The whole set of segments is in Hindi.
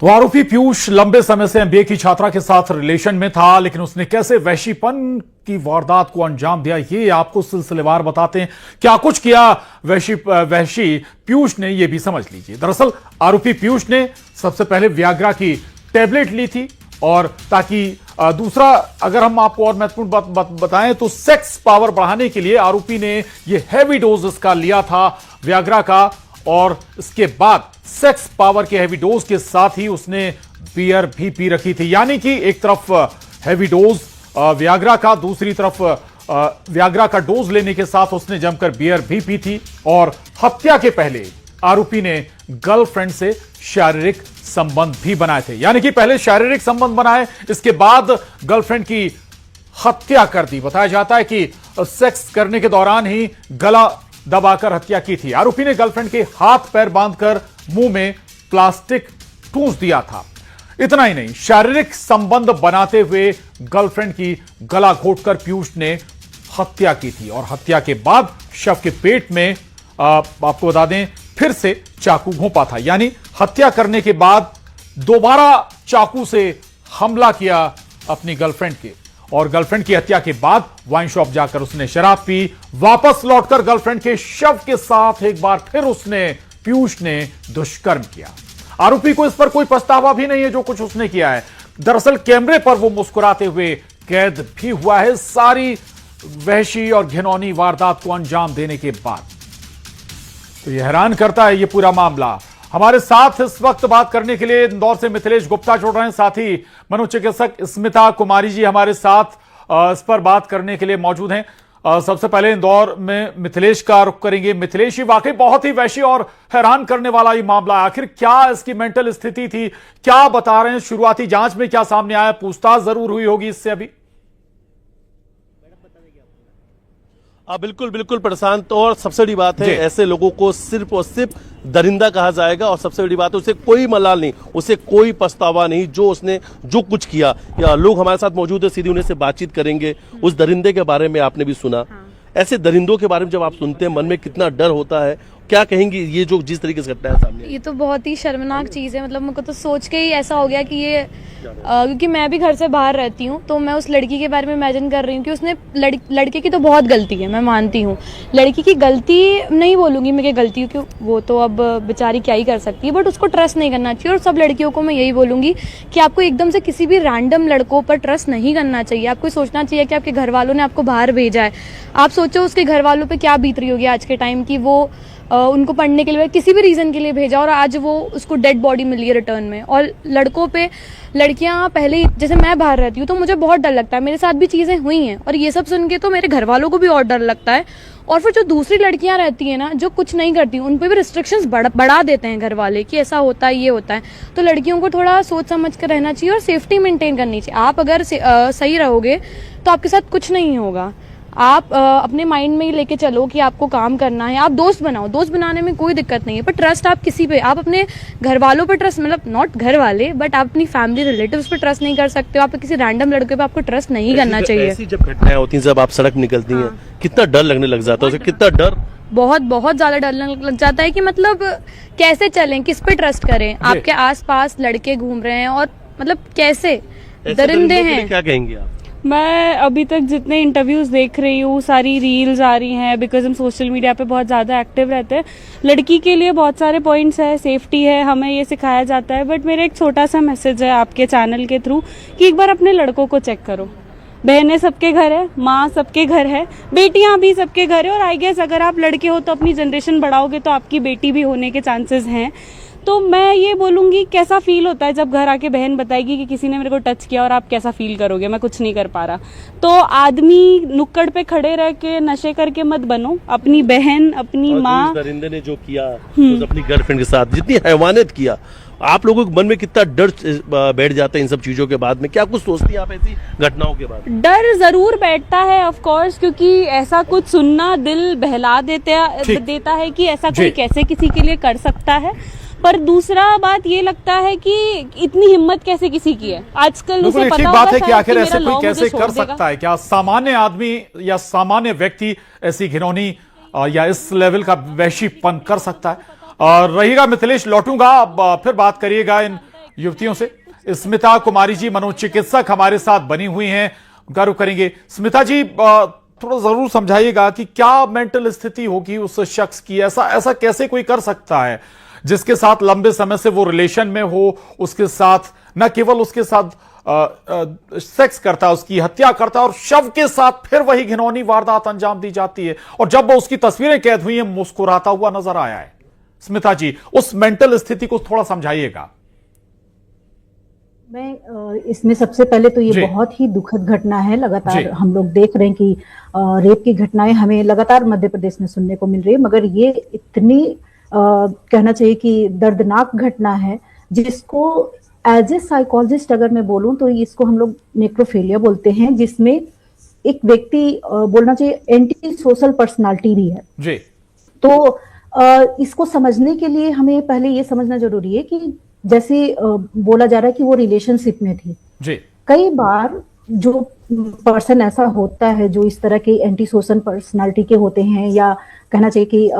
तो आरोपी पीयूष लंबे समय से एमबीए की छात्रा के साथ रिलेशन में था, लेकिन उसने कैसे वैशीपन की वारदात को अंजाम दिया ये आपको सिलसिलेवार बताते हैं। क्या कुछ किया वैशी पीयूष ने, ये भी समझ लीजिए। दरअसल आरोपी पीयूष ने सबसे पहले वियाग्रा की टैबलेट ली थी, और ताकि दूसरा अगर हम आपको और महत्वपूर्ण बात बताएं तो सेक्स पावर बढ़ाने के लिए आरोपी ने ये हैवी डोज इसका लिया था वियाग्रा का, और इसके बाद सेक्स पावर के हैवी डोज के साथ ही उसने बियर भी पी रखी थी। यानी कि एक तरफ हैवी डोज वियाग्रा का, दूसरी तरफ वियाग्रा का डोज लेने के साथ उसने जमकर बियर भी पी थी। और हत्या के पहले आरोपी ने गर्लफ्रेंड से शारीरिक संबंध भी बनाए थे। यानी कि पहले शारीरिक संबंध बनाए, इसके बाद गर्लफ्रेंड की हत्या कर दी। बताया जाता है कि सेक्स करने के दौरान ही गला दबाकर हत्या की थी। आरोपी ने गर्लफ्रेंड के हाथ पैर बांधकर मुंह में प्लास्टिक ठूंस दिया था। इतना ही नहीं, शारीरिक संबंध बनाते हुए गर्लफ्रेंड की गला घोंटकर पीयूष ने हत्या की थी। और हत्या के बाद शव के पेट में आपको बता दें फिर से चाकू घोंपा था। यानी हत्या करने के बाद दोबारा चाकू से हमला किया अपनी गर्लफ्रेंड के, और गर्लफ्रेंड की हत्या के बाद वाइन शॉप जाकर उसने शराब पी। वापस लौटकर गर्लफ्रेंड के शव के साथ एक बार फिर पीयूष ने दुष्कर्म किया। आरोपी को इस पर कोई पछतावा भी नहीं है जो कुछ उसने किया है। दरअसल कैमरे पर वो मुस्कुराते हुए कैद भी हुआ है सारी वहशी और घिनौनी वारदात को अंजाम देने के बाद। तो यह हैरान करता है ये पूरा मामला। हमारे साथ इस वक्त बात करने के लिए इंदौर से मिथिलेश गुप्ता जुड़ रहे हैं, साथ ही मनोचिकित्सक स्मिता कुमारी जी हमारे साथ इस पर बात करने के लिए मौजूद हैं। सबसे पहले इंदौर में मिथिलेश का रुख करेंगे। मिथिलेश, ये वाकई बहुत ही वैशी और हैरान करने वाला ये मामला है। आखिर क्या इसकी मेंटल स्थिति थी, क्या बता रहे हैं, शुरुआती जांच में क्या सामने आया? पूछताछ जरूर हुई होगी इससे अभी। बिल्कुल बिल्कुल प्रशांत, और सबसे बड़ी बात है ऐसे लोगों को सिर्फ और सिर्फ दरिंदा कहा जाएगा। और सबसे बड़ी बात है उसे कोई मलाल नहीं, उसे कोई पछतावा नहीं जो उसने जो कुछ किया। या लोग हमारे साथ मौजूद है, सीधी उन्हें से बातचीत करेंगे। उस दरिंदे के बारे में आपने भी सुना। ऐसे दरिंदों के बारे में जब आप सुनते हैं मन में कितना डर होता है, क्या कहेंगी ये जो जिस तरीके से घटना है सामने? ये तो बहुत ही शर्मनाक चीज़ है। मतलब मुझको तो सोच के ही ऐसा हो गया कि ये क्योंकि मैं भी घर से बाहर रहती हूँ, तो मैं उस लड़की के बारे में इमेजिन कर रही हूँ कि उसने लड़के की तो बहुत गलती है, मैं मानती हूँ। लड़की की गलती नहीं बोलूँगी मैं कि गलती, क्योंकि वो तो अब बेचारी क्या ही कर सकती है, बट उसको ट्रस्ट नहीं करना चाहिए। और सब लड़कियों को मैं यही बोलूँगी कि आपको एकदम से किसी भी रैंडम लड़कों पर ट्रस्ट नहीं करना चाहिए। आपको सोचना चाहिए कि आपके घर वालों ने आपको बाहर भेजा है। आप सोचो उसके घर वालों पर क्या बीत रही होगी आज के टाइम की, वो उनको पढ़ने के लिए किसी भी रीज़न के लिए भेजा और आज वो उसको डेड बॉडी मिली है रिटर्न में। और लड़कों पे लड़कियां पहले, जैसे मैं बाहर रहती हूँ तो मुझे बहुत डर लगता है, मेरे साथ भी चीज़ें हुई हैं, और ये सब सुन के तो मेरे घर वालों को भी और डर लगता है। और फिर जो दूसरी लड़कियां रहती हैं ना, जो कुछ नहीं करती, उन पर भी रिस्ट्रिक्शंस बढ़ा देते हैं घर वाले कि ऐसा होता है, ये होता है। तो लड़कियों को थोड़ा सोच समझ कर रहना चाहिए और सेफ्टी मेंटेन करनी चाहिए। आप अगर सही रहोगे तो आपके साथ कुछ नहीं होगा। आप अपने माइंड में ही लेके चलो कि आपको काम करना है। आप दोस्त बनाओ, दोस्त बनाने में कोई दिक्कत नहीं है, पर ट्रस्ट आप किसी पे, आप अपने घर वालों पे ट्रस्ट, मतलब नॉट घर वाले बट आप अपनी फैमिली रिलेटिव्स पे ट्रस्ट नहीं कर सकते हो। आप किसी रैंडम लड़के पे आपको ट्रस्ट नहीं करना चाहिए। ऐसी जब घटनाएं होती हैं, जब आप सड़क निकलती हैं, कितना डर लगने लग जाता है? कितना डर, बहुत ज्यादा डर लग जाता है कि मतलब कैसे चलें, किस पे ट्रस्ट करें। आपके आसपास लड़के घूम रहे हैं और मतलब कैसे दरिंदे हैं। क्या कहेंगे आप? मैं अभी तक जितने इंटरव्यूज देख रही हूँ, सारी रील्स आ रही हैं, बिकॉज हम सोशल मीडिया पे बहुत ज़्यादा एक्टिव रहते हैं। लड़की के लिए बहुत सारे पॉइंट्स है, सेफ्टी है, हमें ये सिखाया जाता है। बट मेरा एक छोटा सा मैसेज है आपके चैनल के थ्रू कि एक बार अपने लड़कों को चेक करो। बहनें सबके घर है, माँ सबके घर है, बेटियाँ भी सबके घर है। और आई गेस अगर आप लड़के हो तो अपनी जनरेशन बढ़ाओगे तो आपकी बेटी भी होने के चांसेस हैं। तो मैं ये बोलूँगी, कैसा फील होता है जब घर आके बहन बताएगी कि किसी ने मेरे को टच किया, और आप कैसा फील करोगे? मैं कुछ नहीं कर पा रहा। तो आदमी नुक्कड़ पे खड़े रह के नशे करके मत बनो। अपनी बहन, अपनी माँ, दरिंदे ने जो किया अपनी गर्लफ्रेंड के साथ, जितनी हैवानियत किया, आप लोगों के मन में कितना डर बैठ जाता है इन सब चीजों के बाद में? क्या कुछ सोचती हैं आप ऐसी घटनाओं के बाद? डर जरूर बैठता है ऑफ कोर्स, क्योंकि ऐसा कुछ सुनना दिल बहला देता है कि ऐसा कोई कैसे किसी के लिए कर सकता है। पर दूसरा बात ये लगता है कि इतनी हिम्मत कैसे किसी की है आजकल। उसे पता बात है कि आखिर ऐसे कोई कैसे कर सकता है? क्या सामान्य आदमी या सामान्य व्यक्ति ऐसी घिनौनी या इस लेवल का वैशीपन कर सकता है? और रहिएगा मिथिलेश, लौटूंगा, फिर बात करिएगा इन युवतियों से। स्मिता कुमारी जी मनोचिकित्सक हमारे साथ बनी हुई हैं, उनका रुख करेंगे। स्मिता जी, थोड़ा जरूर समझाइएगा कि क्या मेंटल स्थिति होगी उस शख्स की, ऐसा कैसे कोई कर सकता है जिसके साथ लंबे समय से वो रिलेशन में हो, उसके साथ न केवल उसके साथ सेक्स करता है, उसकी हत्या करता है और शव के साथ फिर वही घिनौनी वारदात अंजाम दी जाती है, और जब वो उसकी तस्वीरें कैद हुई हैं मुस्कुराता हुआ नजर आया है। स्मिता जी, उस मेंटल स्थिति को थोड़ा समझाइएगा। मैं इसमें सबसे पहले तो ये बहुत ही दुखद घटना है। लगातार हम लोग देख रहे हैं कि रेप की घटनाएं हमें लगातार मध्य प्रदेश में सुनने को मिल रही है, मगर ये इतनी कहना चाहिए कि दर्दनाक घटना है जिसको एज ए साइकोलॉजिस्ट अगर मैं बोलूं तो इसको हम लोग नेक्रोफिलिया बोलते हैं, जिसमें एक व्यक्ति बोलना चाहिए एंटी सोशल पर्सनालिटी भी है जी। तो इसको समझने के लिए हमें पहले ये समझना जरूरी है कि जैसे बोला जा रहा है कि वो रिलेशनशिप में थी जी। कई बार जो पर्सन ऐसा होता है जो इस तरह के एंटी सोशल पर्सनालिटी के होते हैं या कहना चाहिए कि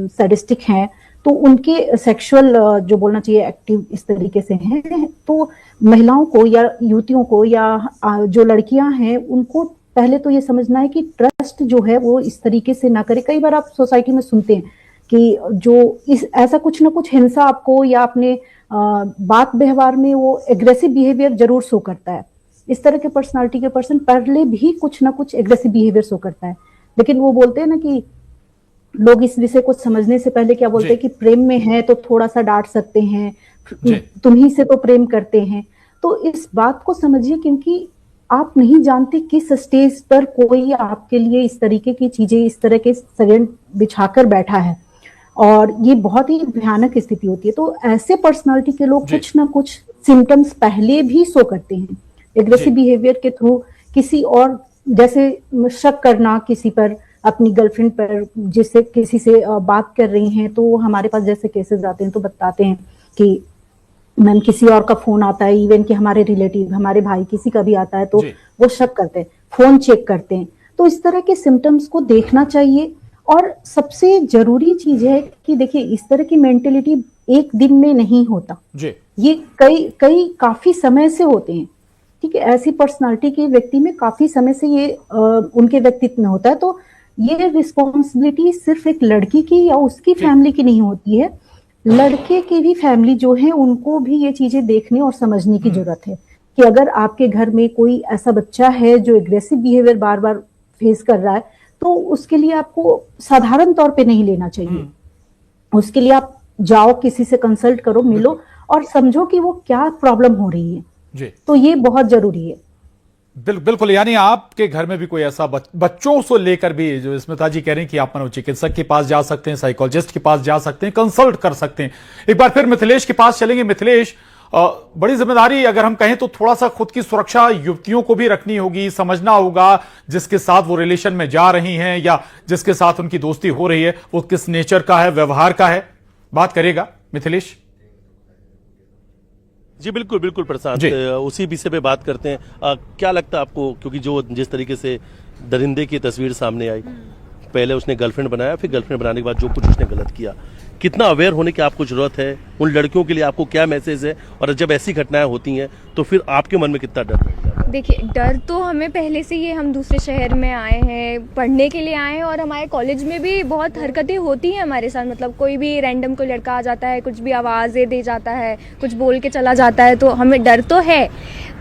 सैडिस्टिक हैं, तो उनके सेक्सुअल जो बोलना चाहिए एक्टिव इस तरीके से हैं, तो महिलाओं को या युवतियों को या जो लड़कियां हैं उनको पहले तो ये समझना है कि ट्रस्ट जो है वो इस तरीके से ना करे। कई बार आप सोसाइटी में सुनते हैं कि जो इस ऐसा कुछ ना कुछ हिंसा आपको या अपने बात व्यवहार में वो एग्रेसिव बिहेवियर जरूर शो करता है। इस तरह के पर्सनालिटी के पर्सन पहले भी कुछ ना कुछ एग्रेसिव बिहेवियर शो करता है, लेकिन वो बोलते हैं ना कि लोग इस विषय को समझने से पहले क्या बोलते हैं कि प्रेम में है तो थोड़ा सा डांट सकते हैं, तुम्ही से तो प्रेम करते हैं। तो इस बात को समझिए, क्योंकि आप नहीं जानते किस स्टेज पर कोई आपके लिए इस तरीके की चीजें, इस तरह के षड्यंत्र बिछाकर बैठा है, और ये बहुत ही भयानक स्थिति होती है। तो ऐसे पर्सनालिटी के लोग कुछ ना कुछ सिम्टम्स पहले भी शो करते हैं एग्रेसिव बिहेवियर के थ्रू। किसी और जैसे शक करना किसी पर, अपनी गर्लफ्रेंड पर, जिससे किसी से बात कर रही हैं, तो हमारे पास जैसे केसेस आते हैं तो बताते हैं कि मैम किसी और का फोन आता है, इवन कि हमारे रिलेटिव, हमारे भाई किसी का भी आता है तो वो शक करते हैं, फोन चेक करते हैं। तो इस तरह के सिम्टम्स को देखना चाहिए। और सबसे जरूरी चीज है कि देखिए इस तरह की मेंटेलिटी एक दिन में नहीं होता जी। ये काफी समय से होते हैं, ठीक है। ऐसी पर्सनालिटी के व्यक्ति में काफी समय से ये उनके व्यक्तित्व में होता है। तो ये रिस्पॉन्सिबिलिटी सिर्फ एक लड़की की या उसकी फैमिली की नहीं होती है, लड़के की भी फैमिली जो है उनको भी ये चीजें देखने और समझने की जरूरत है कि अगर आपके घर में कोई ऐसा बच्चा है जो एग्रेसिव बिहेवियर बार बार फेस कर रहा है, तो उसके लिए आपको साधारण तौर पे नहीं लेना चाहिए। उसके लिए आप जाओ, किसी से कंसल्ट करो, मिलो और समझो कि वो क्या प्रॉब्लम हो रही है जी। तो ये बहुत जरूरी है। बिल्कुल, यानी आपके घर में भी कोई ऐसा बच्चों से लेकर भी, जो स्मिता जी कह रहे हैं कि आप मनोचिकित्सक के पास जा सकते हैं, साइकोलॉजिस्ट के पास जा सकते हैं, कंसल्ट कर सकते हैं। एक बार फिर मिथिलेश के पास चलेंगे। मिथिलेश, बड़ी जिम्मेदारी अगर हम कहें तो थोड़ा सा खुद की सुरक्षा युवतियों को भी रखनी होगी, समझना होगा जिसके साथ वो रिलेशन में जा रही हैं या जिसके साथ उनकी दोस्ती हो रही है वो किस नेचर का है, व्यवहार का है। बात करेगा मिथिलेश जी। बिल्कुल बिल्कुल प्रशांत, उसी विषय पे बात करते हैं। क्या लगता है आपको, क्योंकि जो जिस तरीके से दरिंदे की तस्वीर सामने आई, पहले उसने गर्लफ्रेंड बनाया, फिर गर्लफ्रेंड बनाने के बाद जो कुछ उसने गलत किया, कितना अवेयर होने की आपको जरूरत है? उन लड़कियों के लिए आपको क्या मैसेज है? और जब ऐसी घटनाएं होती हैं तो फिर आपके मन में कितना डर है? देखिए, डर तो हमें पहले से ही, हम दूसरे शहर में आए हैं, पढ़ने के लिए आए हैं, और हमारे कॉलेज में भी बहुत हरकतें होती हैं हमारे साथ। मतलब कोई भी रैंडम कोई लड़का आ जाता है, कुछ भी आवाज़ें दे जाता है, कुछ बोल के चला जाता है, तो हमें डर तो है।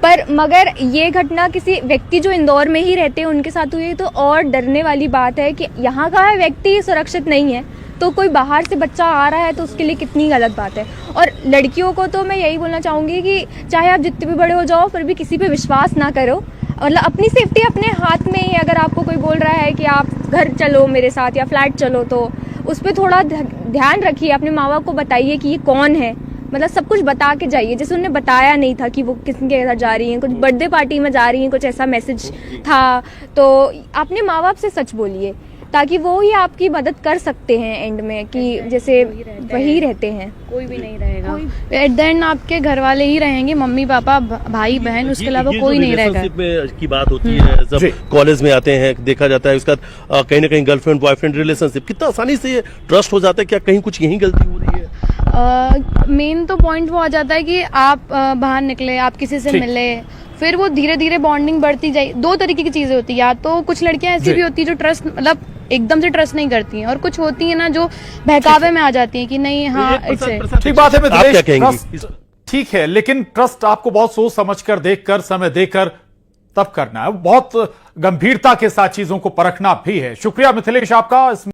पर मगर ये घटना किसी व्यक्ति जो इंदौर में ही रहते हैं उनके साथ हुई, तो और डरने वाली बात है कि यहाँ का व्यक्ति सुरक्षित नहीं है, तो कोई बाहर से बच्चा आ रहा है तो उसके लिए कितनी गलत बात है। और लड़कियों को तो मैं यही बोलना चाहूँगी कि चाहे आप जितने भी बड़े हो जाओ, फिर भी किसी पे विश्वास ना करो। मतलब अपनी सेफ्टी अपने हाथ में ही है। अगर आपको कोई बोल रहा है कि आप घर चलो मेरे साथ या फ्लैट चलो, तो उस पर थोड़ा ध्यान रखिए। अपने माँ बाप को बताइए कि ये कौन है, मतलब सब कुछ बता के जाइए। जैसे उन्हें बताया नहीं था कि वो किसके साथ जा रही हैं, कुछ बर्थडे पार्टी में जा रही हैं, कुछ ऐसा मैसेज था, तो अपने माँ बाप से सच बोलिए, ताकि वो ही आपकी मदद कर सकते हैं एंड में, कि जैसे वही रहते हैं, कोई भी नहीं रहेगा। एट द एंड आपके घर वाले ही रहेंगे, मम्मी पापा भाई बहन, उसके अलावा कोई नहीं रहेगा। रिलेशनशिप की बात होती है, जब कॉलेज में आते हैं देखा जाता है उसका कहीं ना कहीं गर्लफ्रेंड बॉयफ्रेंड रिलेशनशिप कितना आसानी से ट्रस्ट हो जाता है। क्या कहीं कुछ यही गलती हो रही है? मेन तो पॉइंट वो आ जाता है कि आप बाहर निकले, आप किसी से ठीक। मिले, फिर वो धीरे धीरे बॉन्डिंग बढ़ती जाए। दो तरीके की चीजें होती है, या तो कुछ लड़कियां ऐसी जी। भी होती है जो ट्रस्ट मतलब एकदम से ट्रस्ट नहीं करती हैं, और कुछ होती है ना जो बहकावे में आ जाती है कि नहीं हाँ इट्स ठीक बात है आप क्या मिथिलेश, कहेंगी? ट्रस्ट ठीक है, लेकिन ट्रस्ट आपको बहुत सोच समझकर, देखकर, समय देकर तब करना है। बहुत गंभीरता के साथ चीजों को परखना भी है। शुक्रिया मिथिलेश आपका।